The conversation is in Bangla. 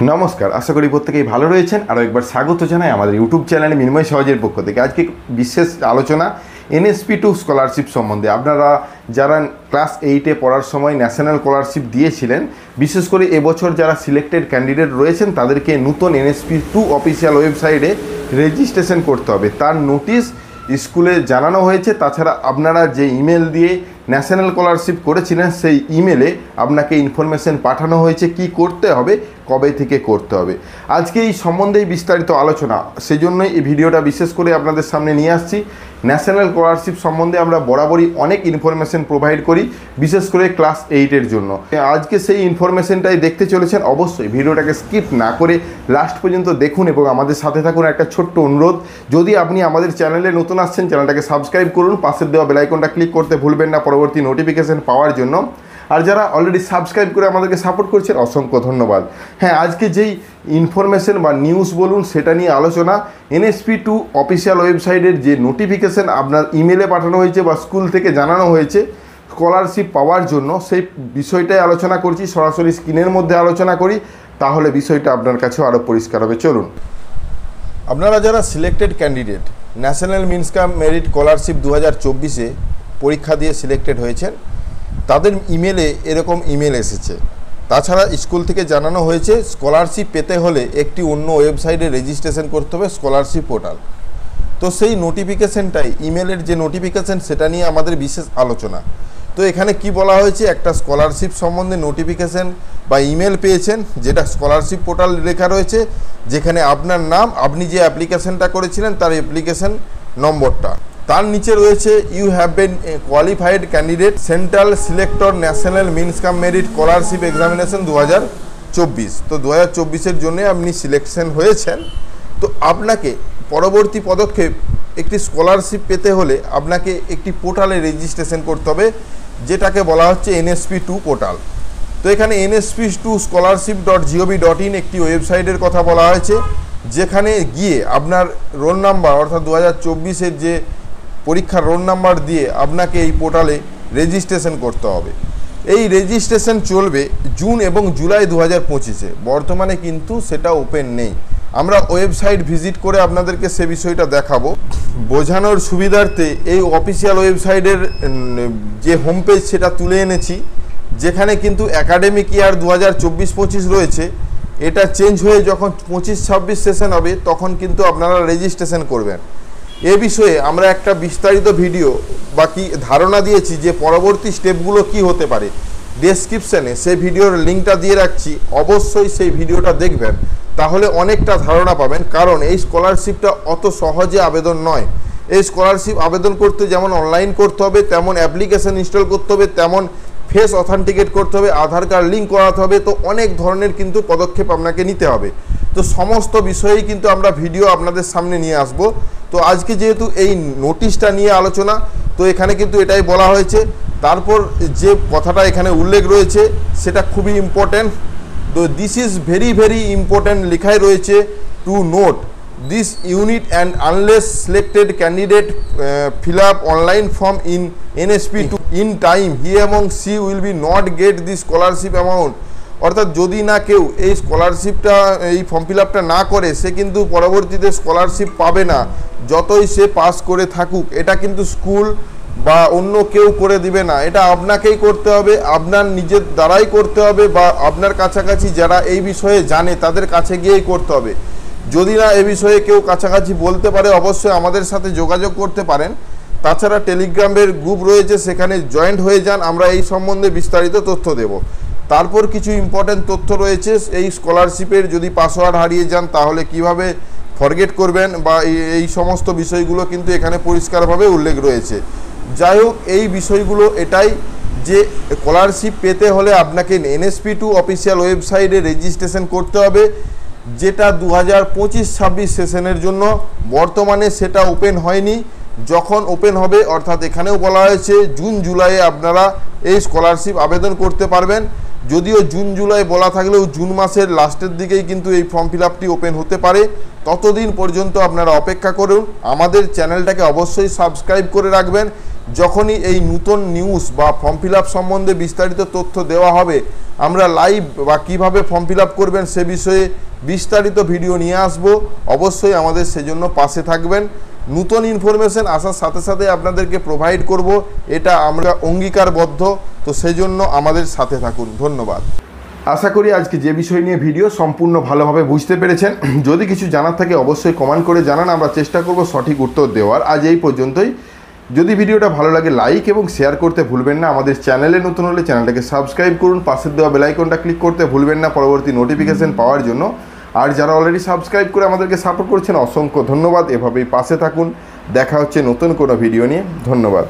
নমস্কার, আশা করি প্রত্যেকেই ভালো রয়েছেন। আরও একবার স্বাগত জানাই আমাদের ইউটিউব চ্যানেলে মিনময় সহজের পক্ষ থেকে। আজকে বিশেষ আলোচনা NSP2 স্কলারশিপ সম্বন্ধে। আপনারা যারা ক্লাস 8-এ পড়ার সময় ন্যাশনাল স্কলারশিপ দিয়েছিলেন, বিশেষ করে এবছর যারা সিলেক্টেড ক্যান্ডিডেট রয়েছেন তাদেরকে নতুন NSP2 অফিসিয়াল ওয়েবসাইটে রেজিস্ট্রেশন করতে হবে। তার নোটিশ স্কুলে জানানো হয়েছে। তাছাড়া আপনারা যে ইমেল দিয়ে ন্যাশনাল স্কলারশিপ করেছিলেন সেই ইমেলে আপনাকে ইনফরমেশন পাঠানো হয়েছে কি করতে হবে, কবে থেকে করতে হবে। আজকে এই সম্বন্ধেই বিস্তারিত আলোচনা, সেজন্যই এই ভিডিওটা বিশেষ করে আপনাদের সামনে নিয়ে আসছি। ন্যাশনাল স্কলারশিপ সম্বন্ধে আমরা বরাবরই অনেক ইনফরমেশন প্রোভাইড করি, বিশেষ করে ক্লাস 8-এর জন্য। আজকে সেই ইনফরমেশনটাই দেখতে চলেছেন। অবশ্যই ভিডিওটাকে স্কিপ না করে লাস্ট পর্যন্ত দেখুন এবং আমাদের সাথে থাকুন। একটা ছোট্ট অনুরোধ, যদি আপনি আমাদের চ্যানেলে নতুন আসছেন, চ্যানেলটাকে সাবস্ক্রাইব করুন, পাশের দেওয়া বেল আইকনটা ক্লিক করতে ভুলবেন না পরবর্তী নোটিফিকেশন পাওয়ার জন্য। আর যারা অলরেডি সাবস্ক্রাইব করে আমাদেরকে সাপোর্ট করছেন, অসংখ্য ধন্যবাদ। হ্যাঁ, আজকে যেই ইনফরমেশন বা নিউজ বলুন সেটা নিয়ে আলোচনা। NSP2 অফিসিয়াল ওয়েবসাইটের যে নোটিফিকেশান আপনার ইমেলে পাঠানো হয়েছে বা স্কুল থেকে জানানো হয়েছে স্কলারশিপ পাওয়ার জন্য, সেই বিষয়টাই আলোচনা করছি। সরাসরি স্ক্রিনের মধ্যে আলোচনা করি, তাহলে বিষয়টা আপনার কাছেও আরও পরিষ্কার হবে। চলুন, আপনারা যারা selected candidate national means cum merit scholarship 2024-এ পরীক্ষা দিয়ে সিলেক্টেড হয়েছেন, তাদের ইমেলে এরকম ইমেল এসেছে। তাছাড়া স্কুল থেকে জানানো হয়েছে স্কলারশিপ পেতে হলে একটি অন্য ওয়েবসাইটে রেজিস্ট্রেশন করতে হবে, স্কলারশিপ পোর্টাল। তো সেই নোটিফিকেশানটাই, ইমেলের যে নোটিফিকেশান সেটা নিয়ে আমাদের বিশেষ আলোচনা। তো এখানে কি বলা হয়েছে, একটা স্কলারশিপ সম্বন্ধে নোটিফিকেশান বা ইমেল পেয়েছেন, যেটা স্কলারশিপ পোর্টাল লেখা রয়েছে, যেখানে আপনার নাম, আপনি যে অ্যাপ্লিকেশানটা করেছিলেন তার অ্যাপ্লিকেশান নম্বরটা, তার নিচে রয়েছে you have been qualified candidate central selector national means cum merit scholarship examination 2024। তো 2024-এর জন্য আপনি সিলেকশন হয়েছেন। তো আপনাকে পরবর্তী পদক্ষেপ, একটি স্কলারশিপ পেতে হলে আপনাকে একটি পোর্টালে রেজিস্ট্রেশন করতে হবে, যেটাকে বলা হচ্ছে NSP2 পোর্টাল। তো এখানে NSP2scholarship.gov.in একটি ওয়েবসাইটের কথা বলা হয়েছে, যেখানে গিয়ে আপনার রোল নাম্বার, অর্থাৎ 2024-এর যে পরীক্ষার রোল নাম্বার দিয়ে আপনাকে এই পোর্টালে রেজিস্ট্রেশন করতে হবে। এই রেজিস্ট্রেশন চলবে জুন এবং জুলাই 2025-এ। বর্তমানে কিন্তু সেটা ওপেন নেই। আমরা ওয়েবসাইট ভিজিট করে আপনাদেরকে সে বিষয়টা দেখাবো। বোঝানোর সুবিধার্থে এই অফিসিয়াল ওয়েবসাইটের যে হোম পেজ সেটা তুলে এনেছি, যেখানে কিন্তু একাডেমিক ইয়ার 2024-25 রয়েছে। এটা চেঞ্জ হয়ে যখন 25-26 সেশন হবে, তখন কিন্তু আপনারা রেজিস্ট্রেশন করবেন। এ বিষয়ে আমরা একটা বিস্তারিত ভিডিও বা কি ধারণা দিয়েছি যে পরবর্তী স্টেপগুলো কি হতে পারে। ডেসক্রিপশানে সেই ভিডিওর লিঙ্কটা দিয়ে রাখছি, অবশ্যই সেই ভিডিওটা দেখবেন, তাহলে অনেকটা ধারণা পাবেন। কারণ এই স্কলারশিপটা অত সহজে আবেদন নয়। এই স্কলারশিপ আবেদন করতে যেমন অনলাইন করতে হবে, তেমন অ্যাপ্লিকেশান ইনস্টল করতে হবে, তেমন ফেস অথেন্টিকেট করতে হবে, আধার কার্ড লিঙ্ক করাতে হবে। তো অনেক ধরনের কিন্তু পদক্ষেপ আপনাকে নিতে হবে। তো সমস্ত বিষয়েই কিন্তু আমরা ভিডিও আপনাদের সামনে নিয়ে আসব। তো আজকে যেহেতু এই নোটিশটা নিয়ে আলোচনা, তো এখানে কিন্তু এটাই বলা হয়েছে। তারপর যে কথাটা এখানে উল্লেখ রয়েছে সেটা খুবই ইম্পর্ট্যান্ট। তো this is very very important লেখাই রয়েছে, to note this unit and unless selected candidate fill up online form in NSP2 in time, he among she will be not get the scholarship amount। অর্থাৎ যদি না কেউ এই স্কলারশিপটা, এই ফর্ম ফিল আপটা না করে, সে কিন্তু পরবর্তীতে স্কলারশিপ পাবে না, যতই সে পাস করে থাকুক। এটা কিন্তু স্কুল বা অন্য কেউ করে দিবে না, এটা আপনাকেই করতে হবে, আপনার নিজের দ্বারাই করতে হবে, বা আপনার কাছাকাছি যারা এই বিষয়ে জানে তাদের কাছে গিয়েই করতে হবে। যদি না এ বিষয়ে কেউ কাছাকাছি বলতে পারে, অবশ্যই আমাদের সাথে যোগাযোগ করতে পারেন। তাছাড়া টেলিগ্রামের গ্রুপ রয়েছে, সেখানে জয়েন্ট হয়ে যান, আমরা এই সম্বন্ধে বিস্তারিত তথ্য দেব। তারপর কিছু ইম্পর্ট্যান্ট তথ্য রয়েছে, এই স্কলারশিপের যদি পাসওয়ার্ড হারিয়ে যান তাহলে কিভাবে ফরগেট করবেন, বা এই সমস্ত বিষয়গুলো কিন্তু এখানে পরিষ্কারভাবে উল্লেখ রয়েছে। যাই হোক, এই বিষয়গুলো এটাই যে স্কলারশিপ পেতে হলে আপনাকে NSP2 অফিসিয়াল ওয়েবসাইটে রেজিস্ট্রেশন করতে হবে, যেটা 2025-26 সেশনের জন্য। বর্তমানে সেটা ওপেন হয়নি। যখন ওপেন হবে, অর্থাৎ এখানেও বলা হয়েছে জুন জুলাইয়ে আপনারা এই স্কলারশিপ আবেদন করতে পারবেন। যদিও জুন জুলাই বলা থাকলেও জুন মাসের লাস্টের দিকেই কিন্তু এই ফর্ম ফিল আপটি ওপেন হতে পারে। ততদিন পর্যন্ত আপনারা অপেক্ষা করুন। আমাদের চ্যানেলটাকে অবশ্যই সাবস্ক্রাইব করে রাখবেন, যখনই এই নতুন নিউজ বা ফর্ম ফিল আপ সম্বন্ধে বিস্তারিত তথ্য দেওয়া হবে, আমরা লাইভ বা কীভাবে ফর্ম ফিল আপ করবেন সে বিষয়ে বিস্তারিত ভিডিও নিয়ে আসব। অবশ্যই আমাদের সেজন্য পাশে থাকবেন। নতুন ইনফরমেশন আসার সাথে সাথে আপনাদেরকে প্রোভাইড করব, এটা আমরা অঙ্গীকারবদ্ধ। তো সেজন্য আমাদের সাথে থাকুন। ধন্যবাদ। আশা করি আজকে যে বিষয় নিয়ে ভিডিও সম্পূর্ণ ভালোভাবে বুঝতে পেরেছেন। যদি কিছু জানার থাকে অবশ্যই কমেন্ট করে জানান, আমরা চেষ্টা করব সঠিক উত্তর দেওয়ার। আজ এই পর্যন্তই। যদি ভিডিওটা ভালো লাগে লাইক এবং শেয়ার করতে ভুলবেন না। আমাদের চ্যানেলে নতুন হলে চ্যানেলটাকে সাবস্ক্রাইব করুন, পাশের দেওয়া বেল আইকনটা ক্লিক করতে ভুলবেন না পরবর্তী নোটিফিকেশন পাওয়ার জন্য। আর যারা অলরেডি সাবস্ক্রাইব করে আমাদেরকে সাপোর্ট করছেন অসংখ্য ধন্যবাদ। এভাবেই পাশে থাকুন। দেখা হচ্ছে নতুন কোনো ভিডিও নিয়ে। ধন্যবাদ।